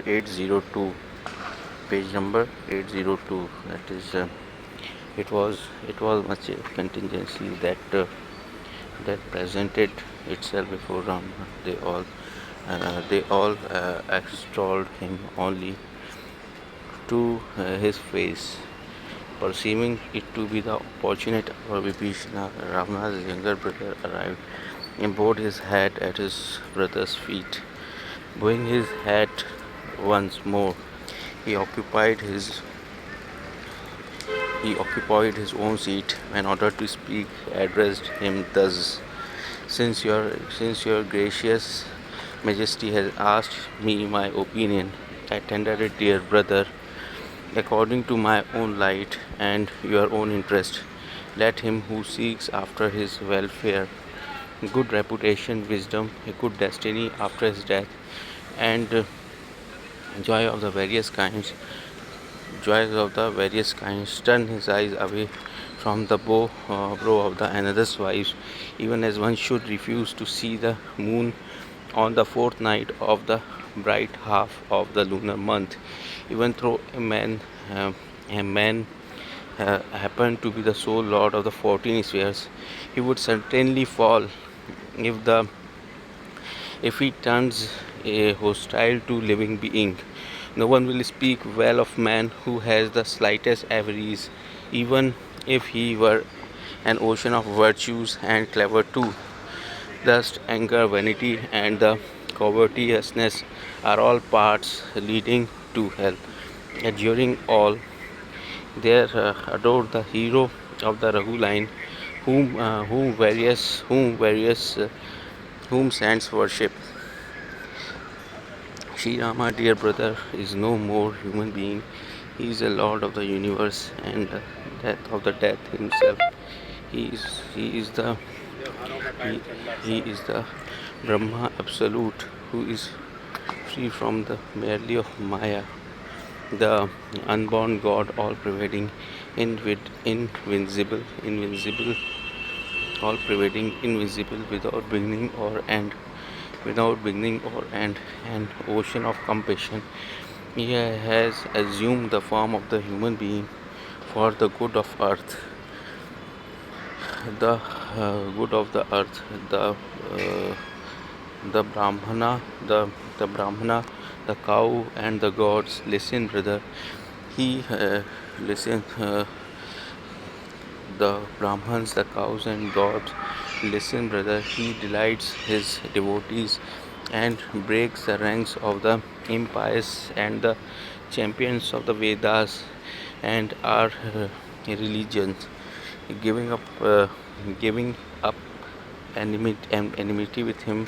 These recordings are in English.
number 802. Page number 802. That is, it was much a contingency that presented itself before Ram. They all extolled him only to his face. Perceiving it to be the opportunity for Vibhishana, Ravana's younger brother arrived and bowed his head at his brother's feet. Bowing his head once more, he occupied his his own seat. In order to speak, addressed him thus: since your gracious Majesty has asked me my opinion, I tender it, dear brother, according to my own light and your own interest. Let him who seeks after his welfare, good reputation, wisdom, a good destiny after his death, and joy of the various kinds, turn his eyes away from the brow of the another's wife, even as one should refuse to see the moon on the fourth night of the bright half of the lunar month. Even though a man happened to be the sole lord of the 14 spheres, he would certainly fall if the if he turns a hostile to living being. No one will speak well of man who has the slightest avarice, even if he were an ocean of virtues and clever too. Lust, anger, vanity, and the covetousness are all paths leading to hell. And during all, there adored the hero of the Raghu line, whom saints worship. Sri Rama, dear brother, is no more human being. He is a lord of the universe and death of the death himself. He is the he, he is the Brahma absolute, who is free from the merely of Maya, the unborn God, all pervading, all pervading, invisible, without beginning or end, an ocean of compassion. He has assumed the form of the human being for the good of earth, the good of the earth, the Brahmana, the Brahmana, the cow, and the gods. Listen, brother. He listen. The Brahmans, the cows, and gods. Listen, brother. He delights his devotees and breaks the ranks of the impious and the champions of the Vedas and our religions, giving up giving up enmity with him.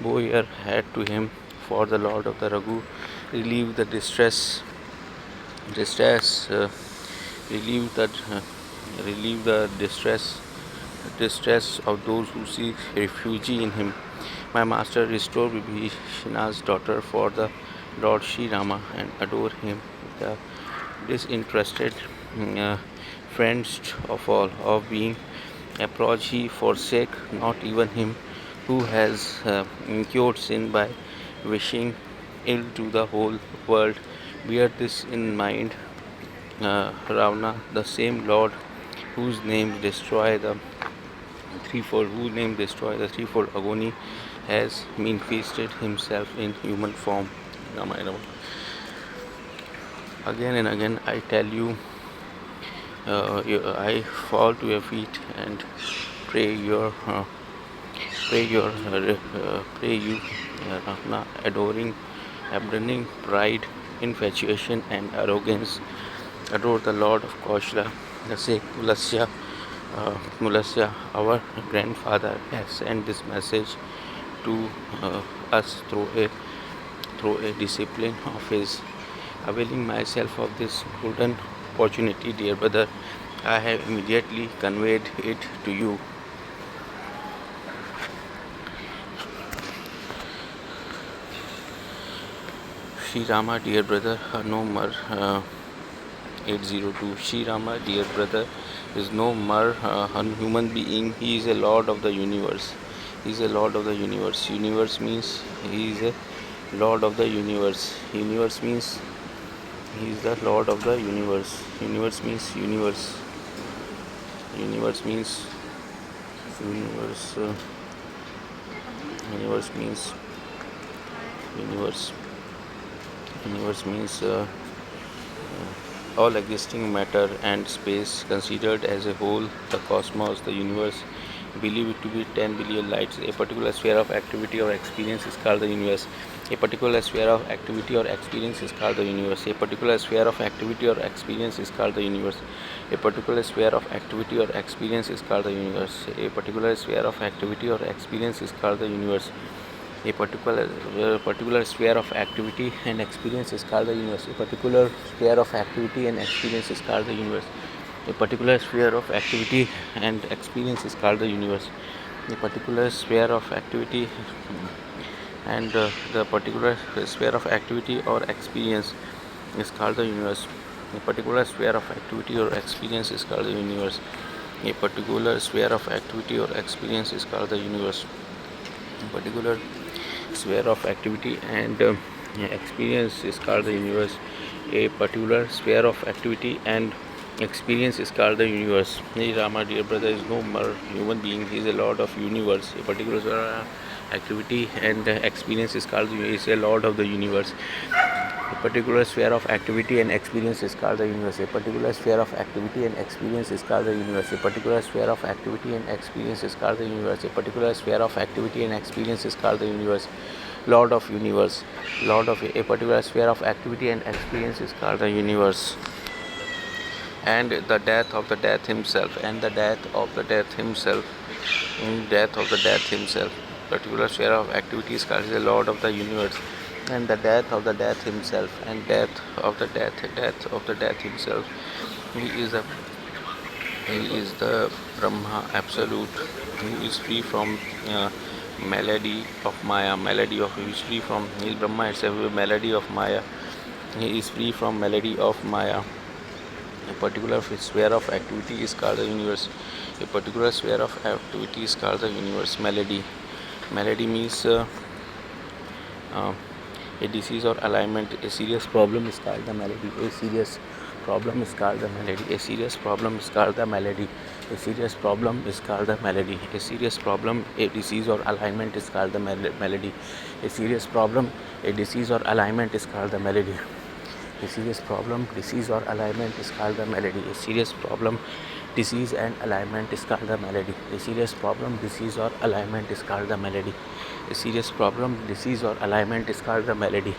Bow your head to him, for the Lord of the Raghu relieve the distress relieve the distress of those who seek refuge in him. My master, restore Vibhishana's daughter for the Lord Sri Rama and adore him, the disinterested friends of all. Of being approach he forsake not even him who has incurred sin by wishing ill to the whole world. Bear this in mind, Ravana, the same Lord whose name destroy the threefold agony, has manifested himself in human form. Ramayana. Again and again I tell you, I fall to your feet and pray your pray your pray you, Ravana, abandoning pride, infatuation, and arrogance. Adore the Lord of Kaushala, the sake Mulasya, our grandfather, has sent this message to us through a discipline of his. Availing myself of this golden opportunity, dear brother, I have immediately conveyed it to you. Sri Rama, dear brother, no more 802. Sri Rama, dear brother, is no mere human being. He is a lord of the universe. He is a lord of the universe. Universe means he is a Lord of the universe. Universe means he is the Lord of the universe. Universe means universe. Universe means universe. Universe means universe. Universe means all existing matter and space considered as a whole, the cosmos, the universe, believe it to be 10 billion lights. A particular sphere of activity or experience is called the universe. A particular sphere of activity or experience is called the universe. A particular sphere of activity or experience is called the universe. A particular sphere of activity or experience is called the universe. A particular sphere of activity or experience is called the universe. A particular sphere of activity and experience is called the universe. A particular sphere of activity and experience is called the universe. A particular sphere of activity and experience is called the universe. A particular sphere of activity and the particular sphere of activity or experience is called the universe. A particular sphere of activity or experience is called the universe. A particular sphere of activity or experience is called the universe. A particular sphere of activity and experience is called the universe. A particular sphere of activity and experience is called the universe. Hey Rama, dear brother, is no more human being. He is a lord of universe. A particular sphere of activity and experience is called is a lord of the universe. A particular sphere of activity and experience is called the universe. A particular sphere of activity and experience is called the universe. A particular sphere of activity and experience is called the universe. A particular sphere of activity and experience is called the universe. Lord of universe. Lord of a particular sphere of activity and experience is called the universe. And the death of the death himself. And the death of the death himself. Death of the death himself. Particular sphere of activity is called the Lord of the universe. And the death of the death himself. And death of the death himself. He is the Brahma absolute, who is free from melody of Maya. He is free from, he is Brahma itself, melody of Maya. He is free from melody of Maya. A particular sphere of activity is called the universe. A particular sphere of activity is called the universe. Melody. Melody means a disease or alignment. A serious problem is called the melody. A serious problem is called the melody. A serious problem is called the melody. A serious problem is called the melody. A serious problem, a disease or alignment is called the melody. A serious problem, a disease or alignment is called the melody. A serious problem, disease or alignment is called the melody. A serious problem, disease and alignment is called the melody. A serious problem, disease or alignment is called the melody. A serious problem, disease or alignment is called the melody.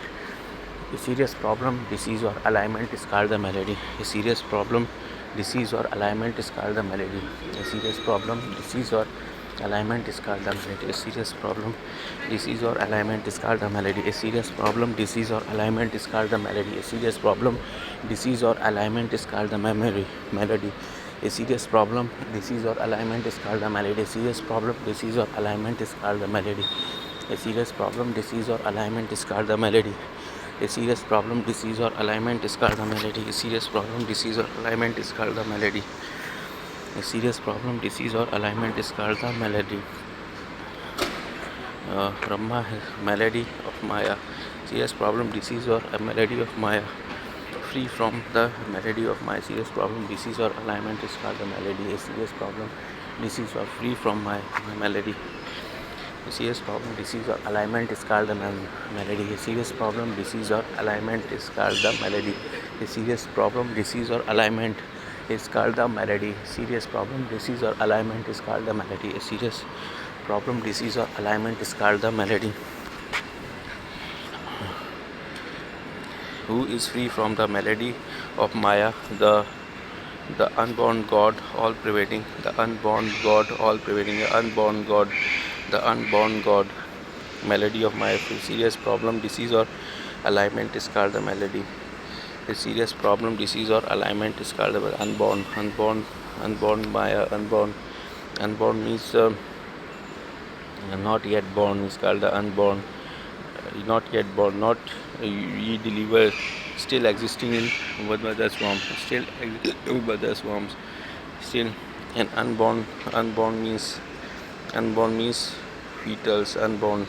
A serious problem, disease or alignment is called the melody. A serious problem, disease or alignment is called the melody. A serious problem, disease or alignment is called the melody. A serious problem, disease or alignment is called the melody. A serious problem, disease or alignment is called the melody. A serious problem, disease or alignment is called the melody. A serious problem, disease or alignment is called the melody. A serious problem, disease or alignment is called the melody. A serious problem, disease or alignment is called the melody. A serious problem, disease or alignment is called the melody. A serious problem, disease or alignment is called the melody. A serious problem, disease or alignment is called the melody. Brahma is melody of Maya. Serious problem, disease or a melody of Maya. Free from the melody of my serious problem, disease or alignment is called the melody. A serious problem, disease or free from my melody. A serious problem, disease or alignment is called the melody. A serious problem, disease or alignment is called the melody. A serious problem, disease or alignment is called the melody. Serious problem, disease or alignment is called the melody. A serious problem, disease or alignment is called the melody. Who is free from the melody of Maya, the unborn God, all pervading, the unborn God, all pervading, the unborn God, the unborn God, melody of Maya. A serious problem, disease or alignment is called the melody. A serious problem, disease or alignment is called the unborn Maya. Unborn means not yet born is called the unborn. Not yet born, not ye deliver, still existing in mother's womb, still existing in mother's womb, still an unborn. Unborn means fetals, unborn.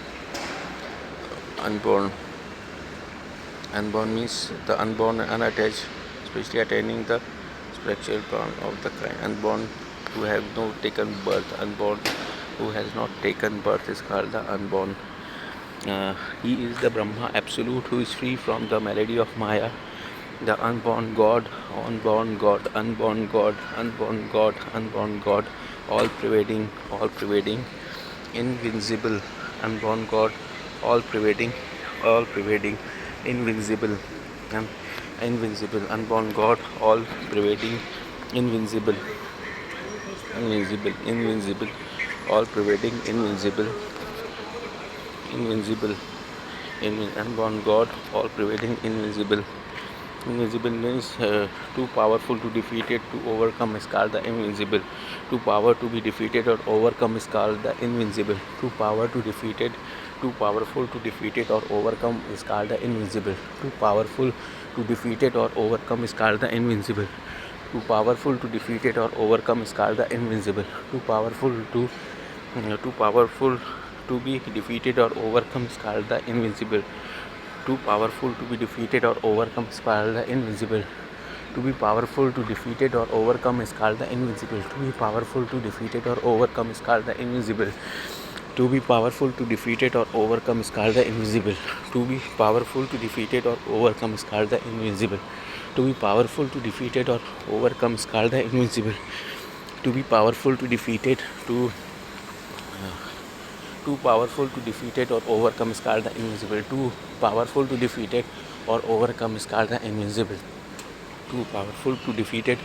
Unborn means the unborn, unattached, especially attaining the spiritual ground of the kind. Unborn who have not taken birth. Unborn who has not taken birth is called the unborn. He is the Brahma absolute who is free from the malady of Maya, the unborn God, unborn God, unborn God, unborn God, unborn God, all pervading, invincible, unborn God, all pervading, invincible, and invincible, unborn God, all pervading, invincible, invincible, all pervading, invincible, unborn God, all pervading, invincible. Invincible means too powerful to defeat it, to overcome is called the invincible. Too power to be defeated or overcome is called the invincible. Too power to defeat it, too powerful to defeat it or overcome is called the invincible. Too powerful to defeat it or overcome is called the invincible. Too powerful to defeat it or overcome is called the invincible. Too powerful to be defeated or overcome is called the invincible. Too powerful to be defeated or overcome is called the invincible. To be powerful to defeat it or overcome is called the invincible. To be powerful to defeat it or overcome is called the invincible. To be powerful to defeat it or overcome is called the invisible. To be powerful to defeat it or overcome is called the invincible. To be powerful to defeat it or overcome is called the invincible. To be powerful to defeat it, too powerful to defeat it or overcome is called the invincible. Too powerful to defeat it or overcome is called the invincible. Too powerful to defeat it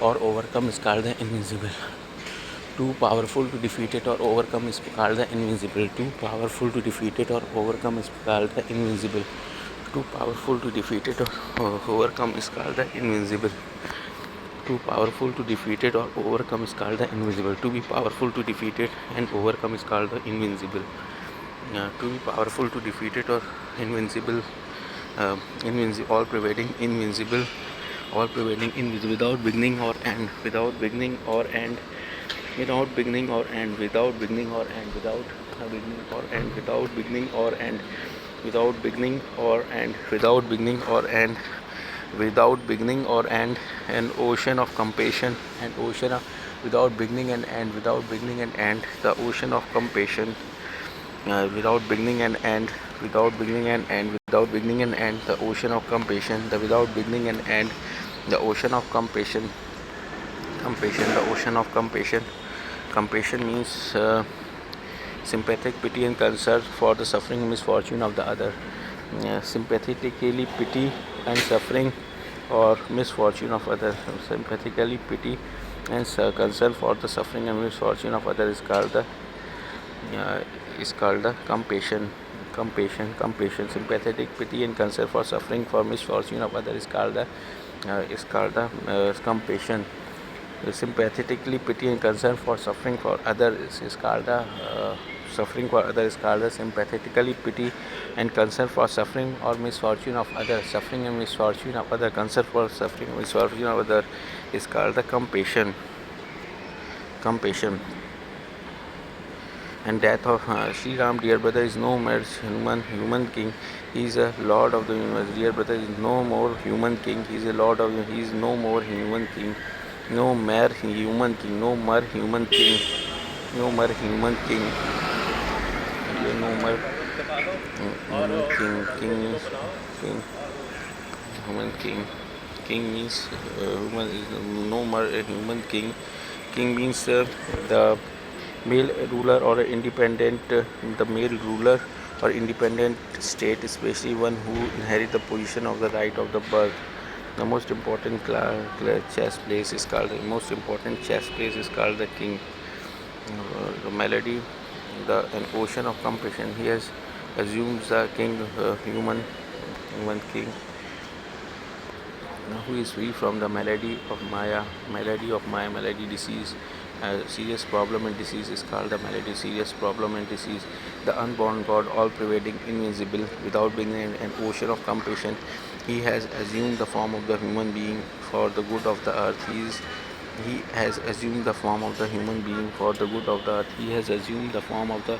or overcome is called the invincible. Too powerful to defeat it or overcome is called the invincible. Too powerful to defeat it or overcome is called the invincible. Too powerful to defeat it or overcome is called the invincible. Too powerful to defeat it or overcome is called the invisible. To be powerful to defeat it and overcome is called the invincible. To be powerful to defeat it or invincible, all pervading, invincible, all pervading, invisible, without beginning or end, without beginning or end, without beginning or end, without beginning or end, without beginning or end, without beginning or end, without beginning or end, without beginning or end, without beginning or end, an ocean of compassion, an ocean of without beginning and end, without beginning and end, the ocean of compassion, without beginning and end, without beginning and end, without beginning and end, the ocean of compassion, the without beginning and end, the ocean of compassion, the ocean of compassion. Compassion means sympathetic pity and concern for the suffering and misfortune of the other. Sympathetically pity and suffering or misfortune of others. Sympathetically pity and concern for the suffering and misfortune of others is called the compassion. Compassion. Sympathetic pity and concern for suffering for misfortune of others is called the compassion. Sympathetically pity and concern for suffering for others is called the suffering for others is called the sympathetically pity and concern for suffering or misfortune of others. Suffering and misfortune of others, concern for suffering and misfortune of others is called the compassion. And death of ShriRam, dear brother, is no more human king. He is a lord of the universe. Dear brother is no more human king. He is a lord of the. He is no more human king. No mere human king. No more human king. No more human king. No more human king. King means king. Human king. King means human. No more a human king. King means the male ruler or independent, the male ruler or independent state, especially one who inherit the position of the right of the birth. The most important chess place is called the king. The melody, an ocean of compassion. He has assumes the king, human king, who is free from the malady of Maya, malady disease. Serious problem and disease is called the malady. Serious problem and disease. The unborn God, all pervading, invisible, without being an ocean of compassion. He has assumed the form of the human being for the good of the earth. He has assumed the form of the human being for the good of the earth. He has assumed the form of the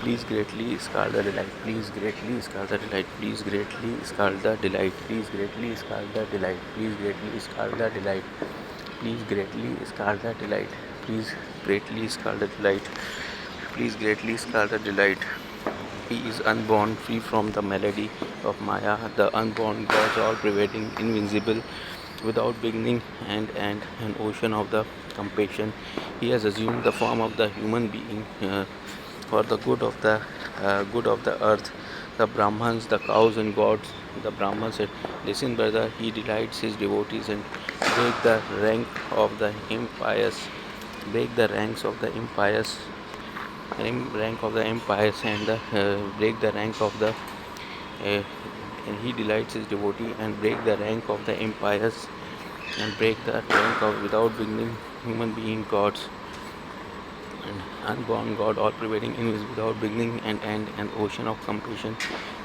Please greatly scar the delight. Please greatly scar the delight. Please greatly scar the delight. Please greatly scar the delight. Please greatly scar the delight. Please greatly scar the delight. Please greatly scar the delight. Please greatly scar the delight. He is unborn, free from the melody of Maya, the unborn gods, all pervading, invincible, without beginning and an ocean of the compassion. He has assumed the form of the human being for the good of the earth. The Brahmans, the cows and gods. The Brahmans said, "Listen, brother. He delights his devotees and break the rank of the impious. Break the ranks of the impious." Rank of the empires and break the rank of the and he delights his devotee and break the rank of the empires and break the rank of without beginning human being gods and unborn god all pervading in his without beginning and end and ocean of compassion.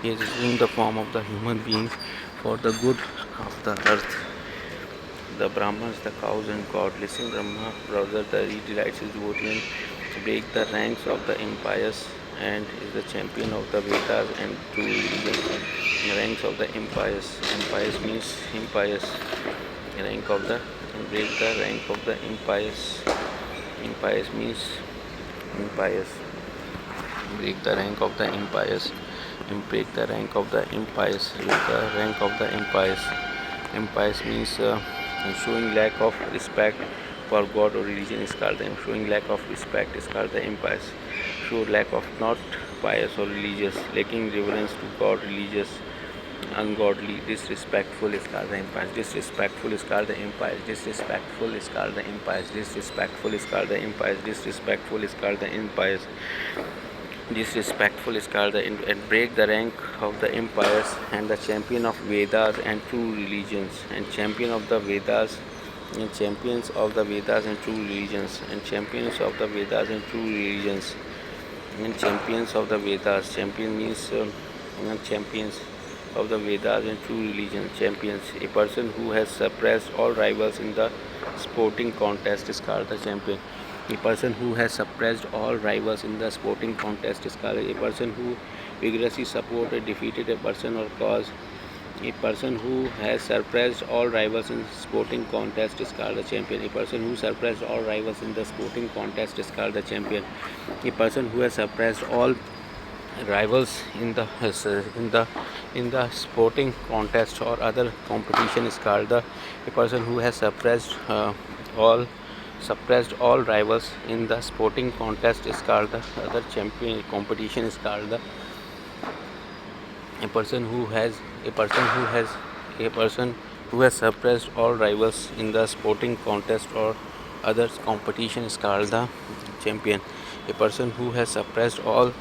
He has assumed the form of the human being for the good of the earth. The Brahmans, the cows and God. Listen, Brahma, brother, that he delights his devotee and break the ranks of the impious and is the champion of the Vedas and true religion. The ranks of the impious. Impious means impious. Rank of the and break the rank of the impious. Impious means impious. Break the rank of the impious. And break the rank of the impious. Break the rank of the impious. Impious means showing lack of respect for God or religion is called the showing lack of respect is called the impious. Show lack of not pious or religious, lacking reverence to God, religious, ungodly, disrespectful is called the impious. Disrespectful is called the impious. Disrespectful is called the impious. Disrespectful is called the impious. Disrespectful is called the impious. Disrespectful is called the and break the rank of the impious and the champion of Vedas and true religions and champion of the Vedas and champions of the Vedas and true religions and champions of the Vedas and true religions and champions of the Vedas. Champion means champions of the Vedas and true religion. Champions. A person who has suppressed all rivals in the sporting contest is called the champion. A person who has suppressed all rivals in the sporting contest is called a person who vigorously supported, defeated a person or cause. A person who has suppressed all rivals in sporting contest is called a champion. A person who suppressed all rivals in the sporting contest is called the champion. A person who has suppressed all rivals in the sporting contest or other competition is called the a person who has all rivals in the sporting contest is called the other champion competition is called the a person who has suppressed all rivals in the sporting contest or other competition is called the champion. A person who has suppressed all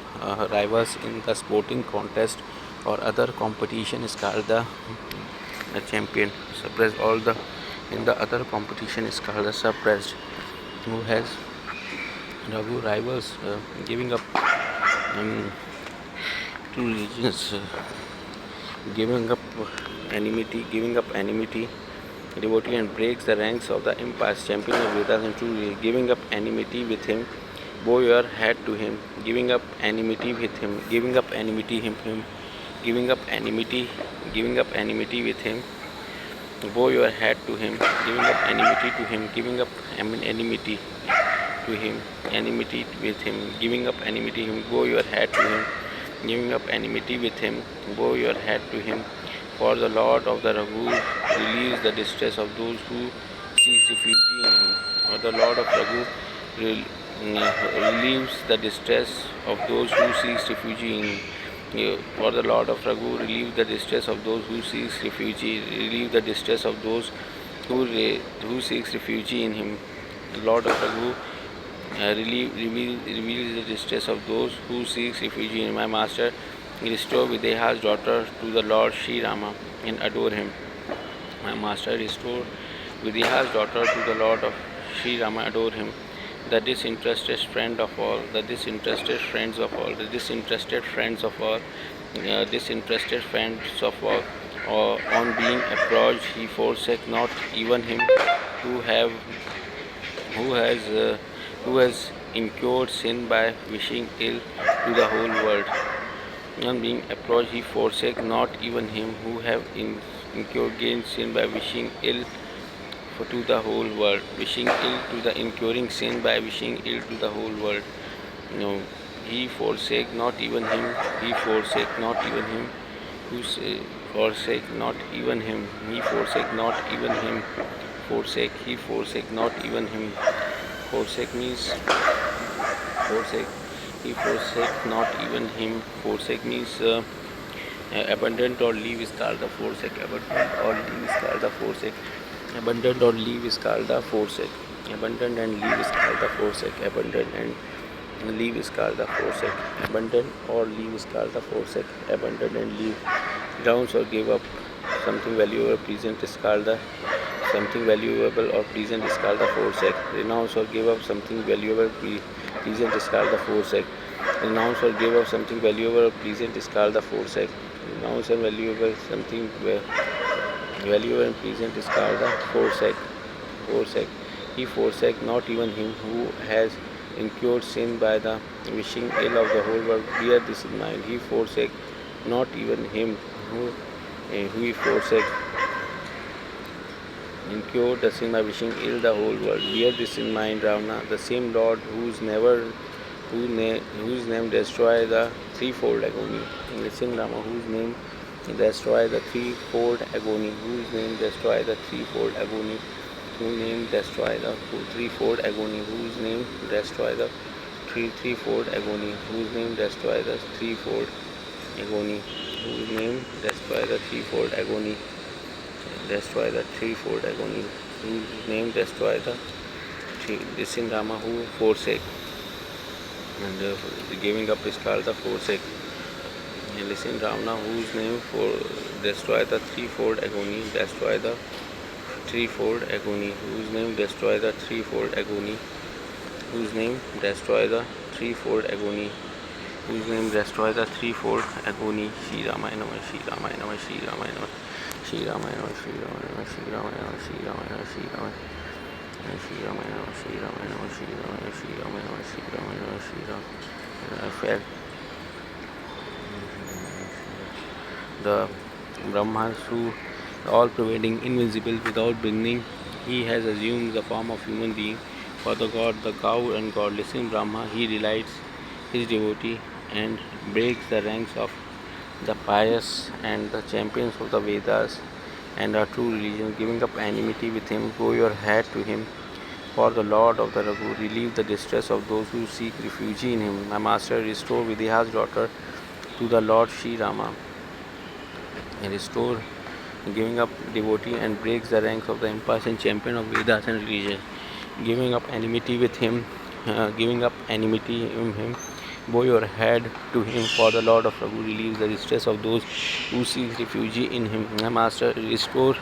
rivals in the sporting contest or other competition is called the champion. Suppressed all the in the other competition is called the suppressed. Who has rivals giving up two religions, giving up enmity, devotee and breaks the ranks of the empires, champion of Vedas and true giving up enmity with him, bow your head to him, giving up enmity with him, giving up enmity giving up enmity with him, bow your head to him, giving up enmity to him, giving up enmity to him, enmity with him, giving up enmity him, bow your head to him, giving up enmity with him, bow your head to him. For the Lord of the Raghu relieves the distress of those who seek refuge in him. For the Lord of Raghu relieves the distress of those who seek refuge in him. For the Lord of Raghu relieves the distress of those who seek refuge, relieve the distress of those who seeks refuge in him. The Lord of Raghu reveals the distress of those who seeks refuge in him. My master, restore Videha's daughter to the Lord ShriRama and adore him. My master, restore Videha's daughter to the Lord of ShriRama, adore him. The disinterested friend of all, the disinterested friends of all, the disinterested friends of all, disinterested friends of all. On being approached, he forsake not even him who have who has incurred sin by wishing ill to the whole world. On being approached, he forsake not even him who have incurred gain sin by wishing ill to the whole world, wishing ill to the incurring sin by wishing ill to the whole world. No, he forsake not even him, he forsake not even him who forsake not even him, he forsake not even him, forsake, he forsake not even him. Forsake means forsake, he forsake not even him. Forsake means abandoned or leave is called the forsake. Abandoned or leave is called the forsake. Abandoned or leave is called the forsake. Abandoned and leave is called the forsake. Abandoned and leave is called the forsake. Abandon or leave is called the forsake. Abandon and leave. Renounce or give up something valuable present is called the something valuable or present is called the forsake. Renounce or give up something valuable present is called the forsake. Renounce or give up something valuable or present is called the forsake. Renounce and valuable something valuable and present is called the forsake. Forsake. He forsake not even him who has incurred sin by the wishing ill of the whole world. Bear this in mind. He forsake not even him who he forsake incurred the sin by wishing ill the whole world. Bear this in mind, Ravana, the same Lord whose name destroy the threefold agony. Listen, Rama, whose name destroy the threefold agony. Whose name destroy the threefold agony. Whose name destroy the threefold agony. Whose name destroy the threefold agony. Whose name destroy the threefold agony. Whose name destroy the threefold agony. Destroy the threefold agony. Whose name destroy the listen, Rama, who forsake. And the giving up is called the forsake. And listen, Ravana, whose name for destroy the threefold agony. Destroy the threefold agony. Whose name destroy the threefold agony. Whose name destroy the threefold agony. Whose name destroy the threefold agony. ShriRam, ShriRam, ShriRam, ShriRam, ShriRam, ShriRam, ShriRam, ShriRam, ShriRam. The Brahman, who all-pervading, invincible, without beginning, he has assumed the form of human being for the god, the cow and godless. In Brahma, he delights his devotee and breaks the ranks of the pious and the champions of the Vedas and our true religion. Giving up enmity with him, bow your head to him. For the Lord of the Raghu, relieve the distress of those who seek refuge in him. My master, restore Vidya's daughter to the Lord Sri Rama. And restore, giving up devotee and breaks the ranks of the empire's and champion of Vedas and religion. Giving up enmity with him, bow your head to him, for the Lord of Raghu relieves the distress of those who seek refuge in him. My master, restore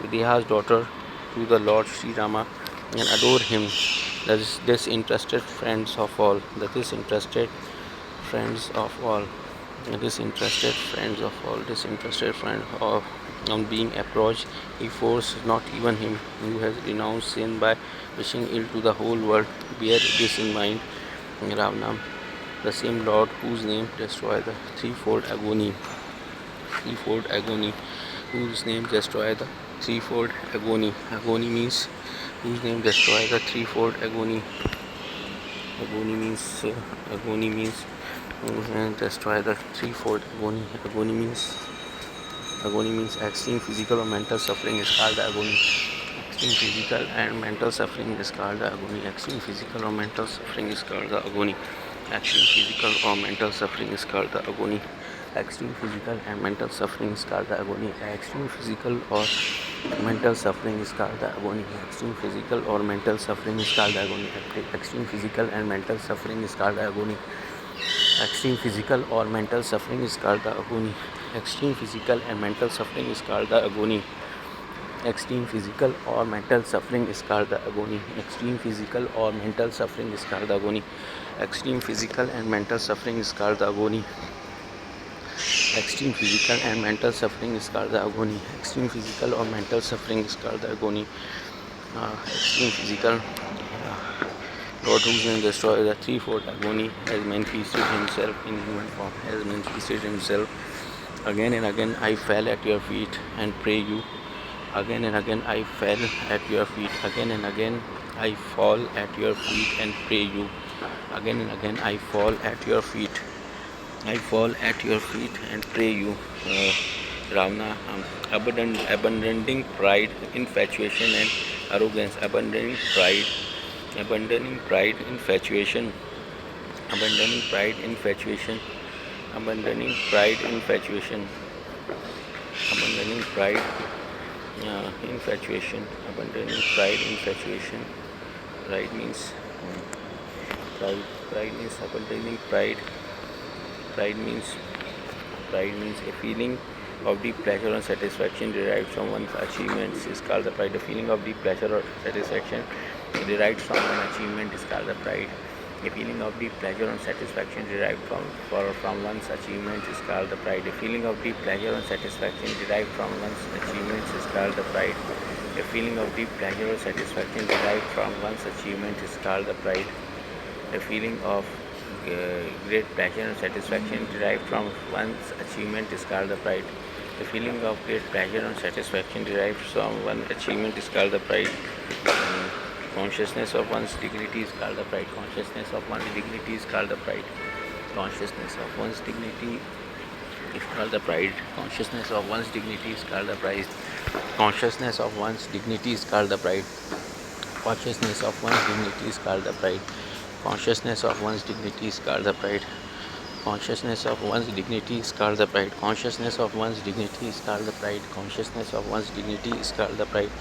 Vidya's daughter to the Lord Sri Rama and adore him. The disinterested friends of all. Disinterested friends of on being approached, he forced not even him who has renounced sin by wishing ill to the whole world. Bear this in mind, Ravana, the same Lord whose name destroy the threefold agony. Whose name destroy the threefold agony. Agony means whose name destroy the threefold agony. Agony means destroy the threefold agony. Agony means extreme physical or mental suffering is called the agony. Extreme physical and mental suffering is called the agony. Extreme physical or mental suffering is called the agony. Extreme physical or mental suffering is called the agony. Extreme physical and mental suffering is called the agony. Extreme physical or mental suffering is called the agony. Extreme physical or mental suffering is called the agony. Extreme physical and mental suffering is called the agony. Extreme physical or mental suffering is called the agony. Extreme physical and mental suffering is called the agony. Extreme physical or mental suffering is called the agony. Extreme physical or mental suffering is called the agony. Extreme physical and mental suffering is called the agony. Extreme physical and mental suffering is called the agony. Extreme physical or mental suffering is called the agony. Extreme physical Lord whose name destroys the threefold agony, has manifested himself in human form, has manifested himself. Again and again I fell at your feet and pray you. Again and again I fell at your feet. Again and again I fall at your feet and pray you. Again and again I fall at your feet. I fall at your feet and pray you. Ravana, abandoning pride, infatuation, and arrogance. Abandoning pride, infatuation, abandoning pride, infatuation, abandoning pride, infatuation, abandoning pride, infatuation, abandoning pride, infatuation. Pride means pride. Pride means abandoning pride. Pride means Pride means a feeling of deep pleasure and satisfaction derived from one's achievements is called the pride. A feeling of deep pleasure or satisfaction derived from an achievement is called the pride. A feeling of deep pleasure and satisfaction derived from one's achievement is called the pride. A feeling of deep pleasure and satisfaction derived from one's achievements is called the pride. A feeling of deep pleasure or satisfaction derived from one's achievement is called the pride. A feeling of great pleasure and satisfaction derived from one's achievement is called the pride. The feeling of great pleasure and satisfaction derived from one's achievement is called the pride. Consciousness of one's dignity is called the pride. Consciousness of one's dignity is called the pride. Consciousness of one's dignity is called the pride. Consciousness of one's dignity is called the pride. Consciousness of one's dignity is called the pride. Consciousness of one's dignity is called the pride. Consciousness of one's dignity is called the pride. Consciousness of one's dignity is called the pride. Consciousness of one's dignity is called the pride. Consciousness of one's dignity is called the pride.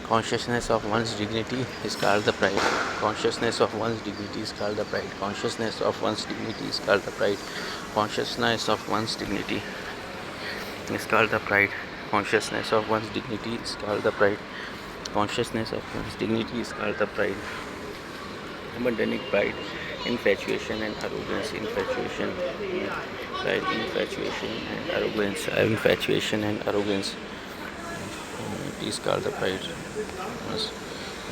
Consciousness of one's dignity is called the pride. Consciousness of one's dignity is called the pride. Consciousness of one's dignity is called the pride. Consciousness of one's dignity is called the pride. Consciousness of one's dignity is called the pride. Consciousness of one's dignity is called the pride. Abandoning pride, infatuation and arrogance. Infatuation, pride, infatuation and arrogance. Infatuation and arrogance. It is called the pride.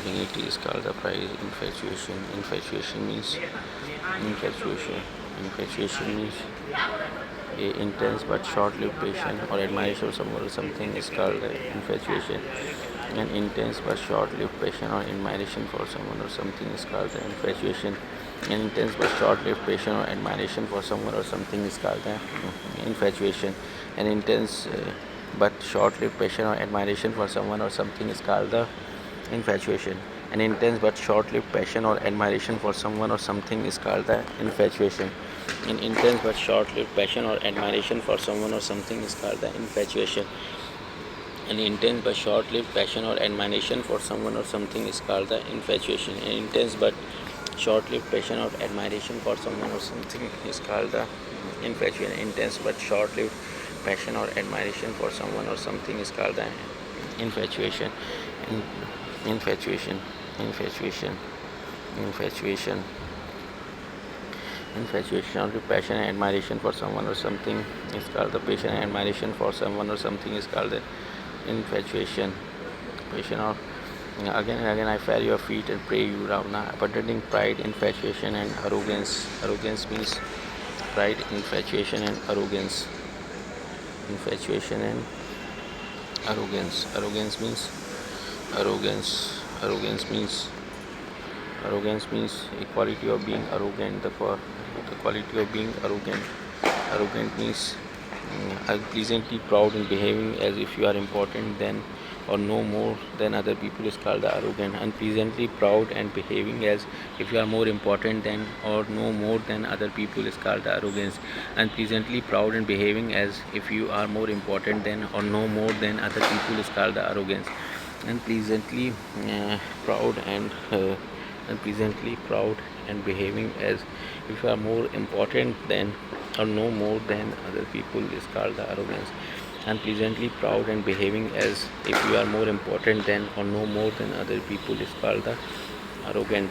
Dignity is called the pride. Infatuation. Infatuation means infatuation. Infatuation means a intense but short-lived passion or admiration for someone or something is called infatuation. An intense but short-lived passion or admiration for someone or something is called infatuation. An intense but short-lived passion or admiration for someone or something is called infatuation. An intense but short-lived passion or admiration for someone or something is called the infatuation. An intense but short-lived passion or admiration for someone or something is called the infatuation. An intense but short-lived passion or admiration for someone or something is called the infatuation. An intense but short-lived passion or admiration for someone or something is called the infatuation. An intense but short-lived passion or admiration for someone or something is called the infatuation. Intense but short-lived passion or admiration for someone or something is called the infatuation. Infatuation. Infatuation. Infatuation. Infatuation or passion and admiration for someone or something is called the passion and admiration for someone or something is called the infatuation. Passion or again and again I fell your feet and pray you, Ravana. Abandoning pride, infatuation and arrogance. Arrogance means pride, infatuation and arrogance. Infatuation and arrogance. Arrogance means arrogance means a quality of being arrogant. The quality of being arrogant. Arrogant means unpleasantly proud and behaving as if you are important than or no more than other people is called the arrogant. Unpleasantly proud and behaving as if you are more important than or no more than other people is called the arrogance. Unpleasantly proud and behaving as if you are more important than or no more than other people is called the arrogance. Unpleasantly proud and unpleasantly proud and behaving as if you are more important than or no more than other people is called the arrogance. Unpleasantly proud and behaving as if you are more important than or no more than other people is called the arrogant.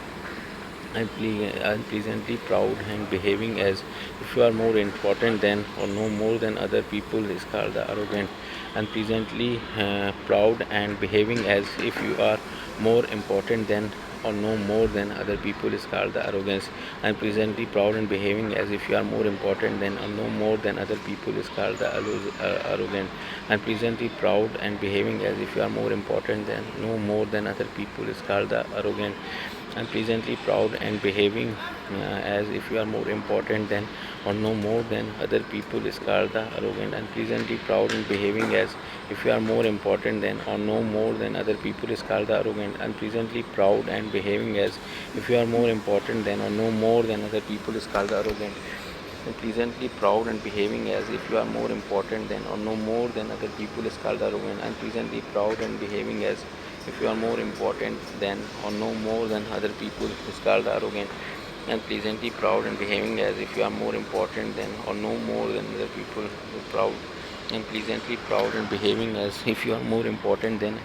unpleasantly proud and behaving as if you are more important than or know more than other people is called the arrogant. Unpleasantly proud and behaving as if you are more important than or know more than other people is called the arrogance. Unpleasantly proud and behaving as if you are more important than or know more than other people is called the arrogant. Unpleasantly proud and behaving as if you are more important than know more than other people is called the arrogant. Unpleasantly proud and behaving as if you are more important than or know more than other people is called the arrogant. Unpleasantly proud and behaving as if you are more important than or know more than other people is called the arrogant. Unpleasantly proud and behaving as if you are more important than or know more than other people is called the arrogant. Unpleasantly proud and behaving as if you are more important than or know more than other people is called arrogant. Unpleasantly proud and behaving as if you are more important than or know more than other people is called arrogant. Unpleasantly proud and behaving as if you are more important than or know more than other people is proud. Unpleasantly proud and behaving as if you are more important than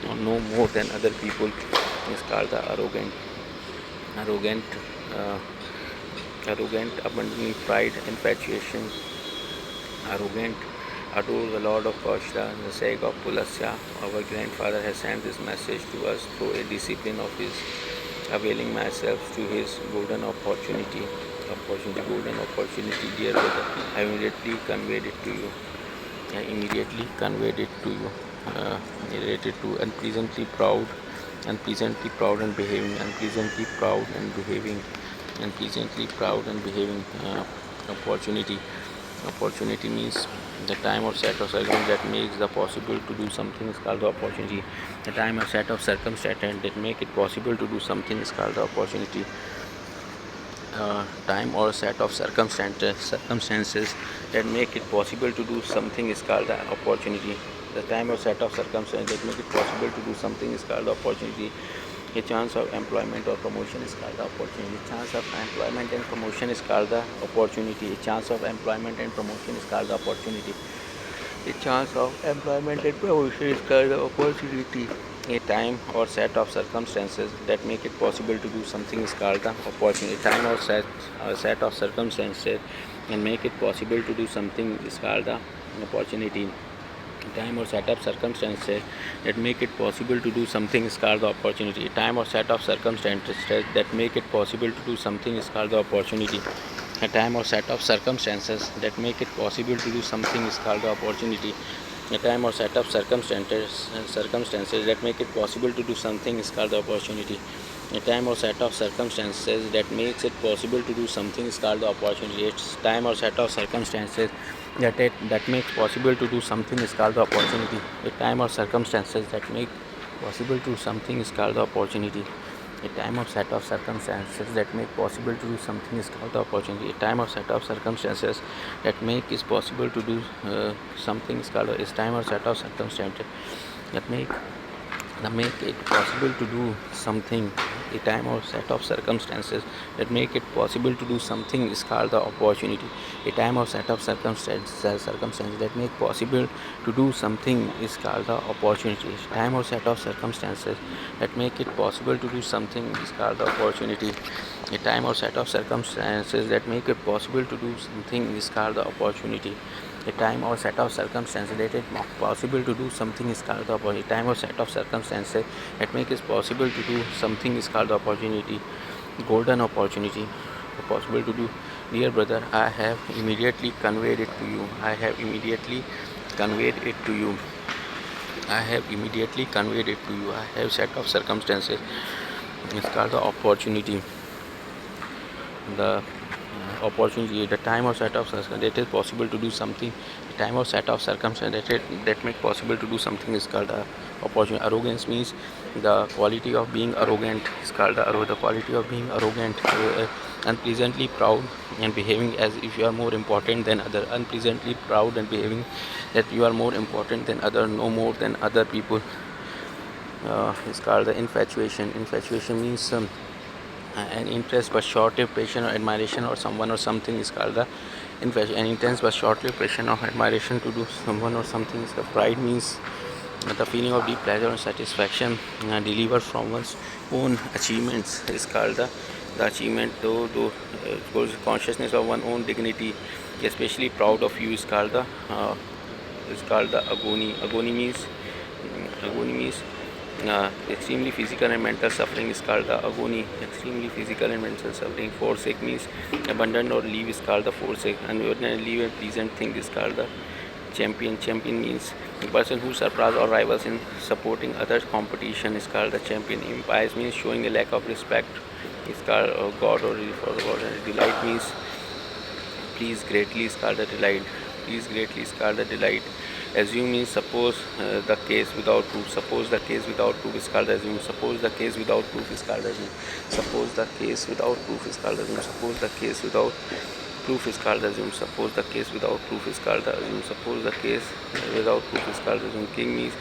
or know more than other people is called the arrogant. Arrogant. Uh, Arrogant, abandoning pride, infatuation. Arrogant, adore the Lord of Kashla, the sake of Pulasya. Our grandfather has sent this message to us through a discipline of his, availing myself to his golden opportunity. Golden opportunity, dear brother. I immediately conveyed it to you. I immediately conveyed it to you. Related to unpleasantly proud and behaving, unpleasantly proud and behaving. Opportunity. Opportunity means the time or set of circumstances that makes the possible to do something is called the opportunity. The time or set of circumstances that make it possible to do something is called the opportunity. Time or set of circumstances that make it possible to do something is called the opportunity. The time or set of circumstances that make it possible to do something is called the opportunity. A chance of employment or promotion is called the opportunity. A chance of employment and promotion is called the opportunity. A chance of employment and promotion is called the opportunity. A chance of employment and promotion is called the opportunity. A time or set of circumstances that make it possible to do something is called the opportunity. A time or set of circumstances and make it possible to do something is called the opportunity. Time or set of circumstances that make it possible to do something is called the opportunity. Time or set of circumstances that make it possible to do something is called the opportunity. A time or set of circumstances that make it possible to do something is called the opportunity. A time or set of circumstances that make it possible to do something is called the opportunity. A time or set of circumstances that makes it possible to do something is called the opportunity. It's time or set of circumstances that makes possible to do something is called the opportunity. A time or circumstances that make possible to do something is called the opportunity. A time or set of circumstances that make possible to do something is called the opportunity. A time or set of circumstances that make is possible to do something is called a time or set of circumstances that make it possible to do something. A time or set of circumstances that make it possible to do something is called the opportunity. A time or set of circumstances that make possible to do something is called the opportunity. A time or set of circumstances that make it possible to do something is called the opportunity. A time or set of circumstances that make it possible to do something is called the opportunity. A time or set of circumstances that it possible to do something is called the opportunity. A time or set of circumstances that make it possible to do something is called the opportunity. Golden opportunity. Possible to do. Dear brother, I have immediately conveyed it to you. I have immediately conveyed it to you. I have immediately conveyed it to you. I have set of circumstances. It's called the opportunity. The opportunity, the time or set of circumstances that is possible to do something. The time or set of circumstances that make possible to do something is called the opportunity. Arrogance means the quality of being arrogant is called the quality of being arrogant. Unpleasantly proud and behaving as if you are more important than other. Unpleasantly proud and behaving that you are more important than other, no more than other people is called the infatuation. Infatuation means an interest but short-lived passion or admiration or someone or something is called the infatuation. An intense but short-lived passion or admiration to do someone or something is the pride means the feeling of deep pleasure and satisfaction delivered from one's own achievements is called the the achievement, though consciousness of one's own dignity, especially proud of you, is called the agony. Agony means extremely physical and mental suffering is called the agony. Extremely physical and mental suffering. Forsake means abandon or leave is called the forsake. Unordinary leave a pleasant thing is called the champion. Champion means the person who surpasses or rivals in supporting others. Competition is called the champion. Impious means showing a lack of respect is called God or for the God. And delight means please greatly is called the delight. Please greatly is called the delight. Assume means suppose the case without proof. Suppose the case without proof is called assume. Suppose the case without proof is called assume. Suppose the case without proof is called assume. Suppose the case without proof is called assume. Suppose the case without proof is called assume. Suppose the case without proof is called assume. King means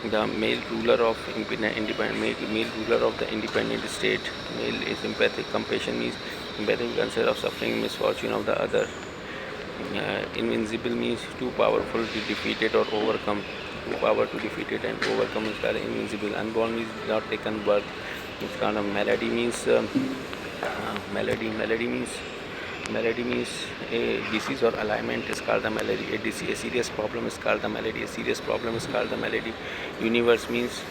the male ruler of male ruler of the independent state. Male is empathic. Compassion means empathic concern of suffering misfortune of the other. Invincible means too powerful to defeat it or overcome. Too power to defeat it and overcome is called invincible. Unborn means not taken birth. It's called a melody means melody means a disease or alignment is called the melody. A serious problem is called the melody. A serious problem is called the melody. Universe means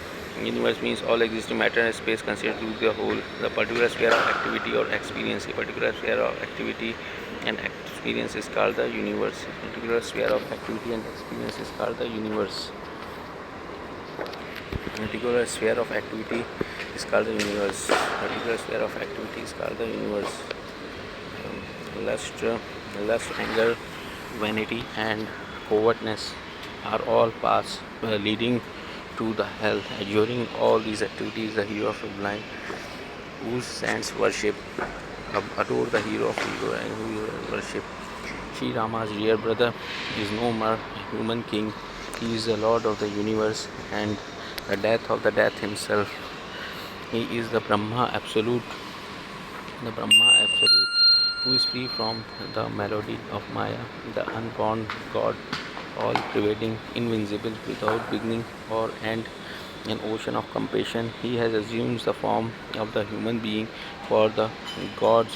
all existing matter and space considered to be the whole. The particular sphere of activity or experience. A particular sphere of activity and experience is called the universe. A particular sphere of activity and experience is called the universe. A particular sphere of activity is called the universe. A particular sphere of activity is called the universe. Lust, anger, vanity, and covetousness are all paths leading to the hell. During all these activities, the hero of the blind, whose saints worship, adore the hero of hero and who worship. Sri Rama's real brother is no more a human king. He is the Lord of the universe and the death of the death himself. He is the Brahma Absolute, who is free from the melody of Maya, the unborn God, all pervading, invincible, without beginning or end, an ocean of compassion. He has assumed the form of the human being for the good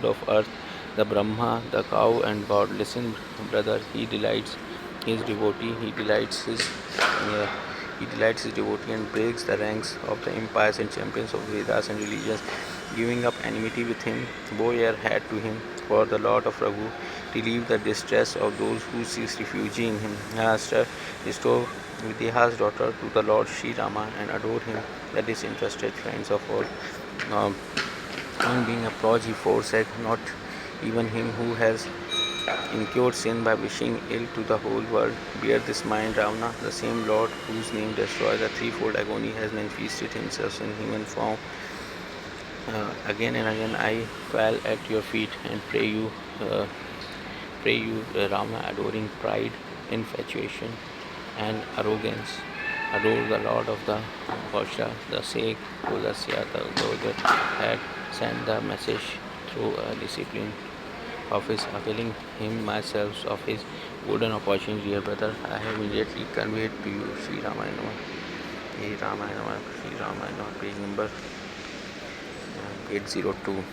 of earth, the Brahma, the cow, and God. Listen, brother, he delights his devotee, he delights his devotee and breaks the ranks of the empires and champions of Vedas and religions, giving up enmity with him. Bow your head to him, for the Lord of Raghu, relieve the distress of those who seek refuge in him. Restore Vidya's daughter to the Lord Sri Rama and adore him, the disinterested friends of all. On being approached, he forsake not even him who has incurred sin by wishing ill to the whole world. Bear this mind, Ravana, the same Lord whose name destroys the threefold agony has manifested himself in human form. Again and again I fall at your feet and pray you, Rama, adoring pride, infatuation, and arrogance. Adore the Lord of the Varsha, the sake Kulasya, the Lord had sent the message through a discipline of his availing him myself of his golden opportunity. Dear brother, I have immediately conveyed to you Sri Ramayana, Sri Ramayana, page number 802.